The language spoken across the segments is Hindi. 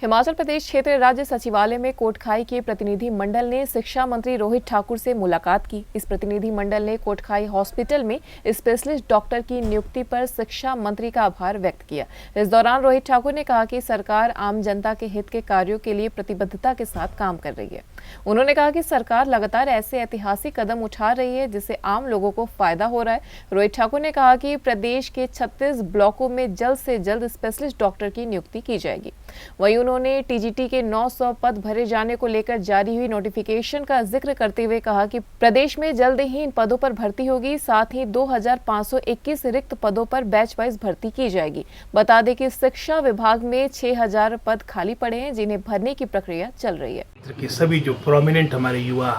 हिमाचल प्रदेश क्षेत्रीय राज्य सचिवालय में कोटखाई के प्रतिनिधि मंडल ने शिक्षा मंत्री रोहित ठाकुर से मुलाकात की। इस प्रतिनिधि मंडल ने कोटखाई हॉस्पिटल में स्पेशलिस्ट डॉक्टर की नियुक्ति पर शिक्षा मंत्री का आभार व्यक्त किया। इस दौरान रोहित ठाकुर ने कहा कि सरकार आम जनता के हित के कार्यों के लिए प्रतिबद्धता के साथ काम कर रही है। उन्होंने कहा कि सरकार लगातार ऐसे ऐतिहासिक कदम उठा रही है जिससे आम लोगों को फायदा हो रहा है। रोहित ठाकुर ने कहा कि प्रदेश के 36 ब्लॉकों में जल्द से जल्द स्पेशलिस्ट डॉक्टर की नियुक्ति की जाएगी। वहीं उन्होंने टीजीटी के 900 पद भरे जाने को लेकर जारी हुई नोटिफिकेशन का जिक्र करते हुए कहा कि प्रदेश में जल्द ही इन पदों पर भर्ती होगी। साथ ही 2521 रिक्त पदों पर बैच वाइज भर्ती की जाएगी। बता दें कि शिक्षा विभाग में 6000 पद खाली पड़े हैं जिन्हें भरने की प्रक्रिया चल रही है। के सभी जो प्रोमिनेंट हमारे युवा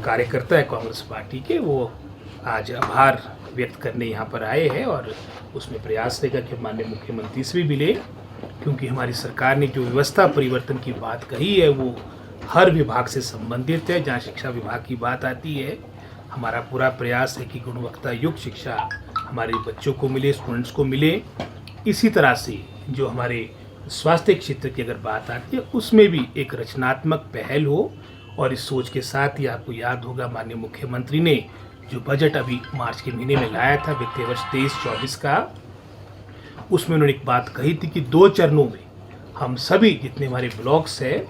कार्यकर्ता है कांग्रेस पार्टी के, वो आज आभार व्यक्त करने यहाँ पर आए हैं और उसमें प्रयास रहेगा कि माननीय मुख्यमंत्री से भी मिले, क्योंकि हमारी सरकार ने जो व्यवस्था परिवर्तन की बात कही है वो हर विभाग से संबंधित है। जहाँ शिक्षा विभाग की बात आती है, हमारा पूरा प्रयास है कि गुणवत्ता युक्त शिक्षा हमारे बच्चों को मिले, स्टूडेंट्स को मिले। इसी तरह से जो हमारे स्वास्थ्य क्षेत्र की अगर बात आती है उसमें भी एक रचनात्मक पहल हो, और इस सोच के साथ ही आपको याद होगा माननीय मुख्यमंत्री ने जो बजट अभी मार्च के महीने में लाया था वित्तीय वर्ष 23-24 का, उसमें उन्होंने एक बात कही थी कि 2 चरणों में हम सभी जितने हमारे ब्लॉक्स है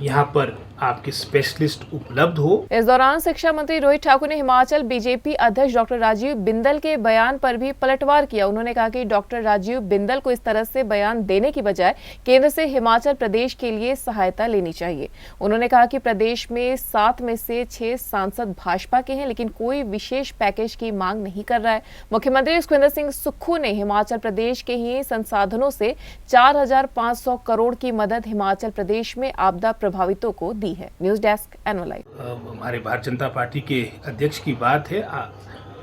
यहाँ पर आपके स्पेशलिस्ट उपलब्ध हो। इस दौरान शिक्षा मंत्री रोहित ठाकुर ने हिमाचल बीजेपी अध्यक्ष डॉक्टर राजीव बिंदल के बयान पर भी पलटवार किया। उन्होंने कहा कि डॉक्टर राजीव बिंदल को इस तरह से बयान देने की बजाय केंद्र से हिमाचल प्रदेश के लिए सहायता लेनी चाहिए। उन्होंने कहा कि प्रदेश में 7 में से 6 सांसद भाजपा के हैं, लेकिन कोई विशेष पैकेज की मांग नहीं कर रहा है। मुख्यमंत्री सुखविंदर सिंह सुक्खू ने हिमाचल प्रदेश के ही संसाधनों से 4500 करोड़ की मदद हिमाचल प्रदेश में आपदा प्रभावितों को दी है। News desk NL live. हमारे भारतीय जनता पार्टी के अध्यक्ष की बात है,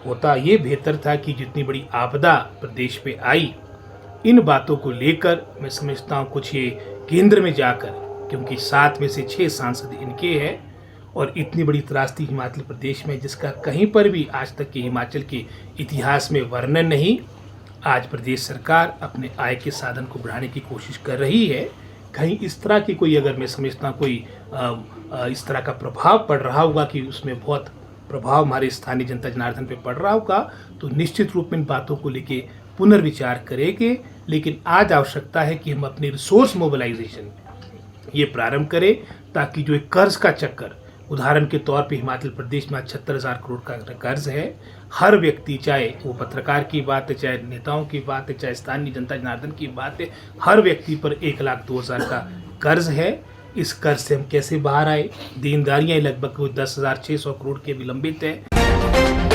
होता ये बेहतर था कि जितनी बड़ी आपदा प्रदेश पे आई, इन बातों को लेकर मैं समझता हूँ कुछ ये केंद्र में जाकर, क्योंकि 7 में से 6 सांसद इनके हैं और इतनी बड़ी त्रासदी हिमाचल प्रदेश में जिसका कहीं पर भी आज तक के हिमाचल के इतिहास में वर्णन नहीं। आज प्रदेश सरकार अपने आय के साधन को बढ़ाने की कोशिश कर रही है। कहीं इस तरह की कोई, अगर मैं समझता हूँ कोई इस तरह का प्रभाव पड़ रहा होगा कि उसमें बहुत प्रभाव हमारे स्थानीय जनता जनार्दन पे पड़ रहा होगा, तो निश्चित रूप में इन बातों को लेके पुनर्विचार करेंगे। लेकिन आज आवश्यकता है कि हम अपने रिसोर्स मोबिलाइजेशन ये प्रारंभ करें, ताकि जो एक कर्ज का चक्कर, उदाहरण के तौर पे हिमाचल प्रदेश में 76,000 करोड़ का कर्ज है। हर व्यक्ति, चाहे वो पत्रकार की बात है, चाहे नेताओं की बात है, चाहे स्थानीय जनता जनार्दन की बात है, हर व्यक्ति पर 1,02,000 का कर्ज है। इस कर्ज से हम कैसे बाहर आए? देनदारियां लगभग 10,600 करोड़ के विलंबित है।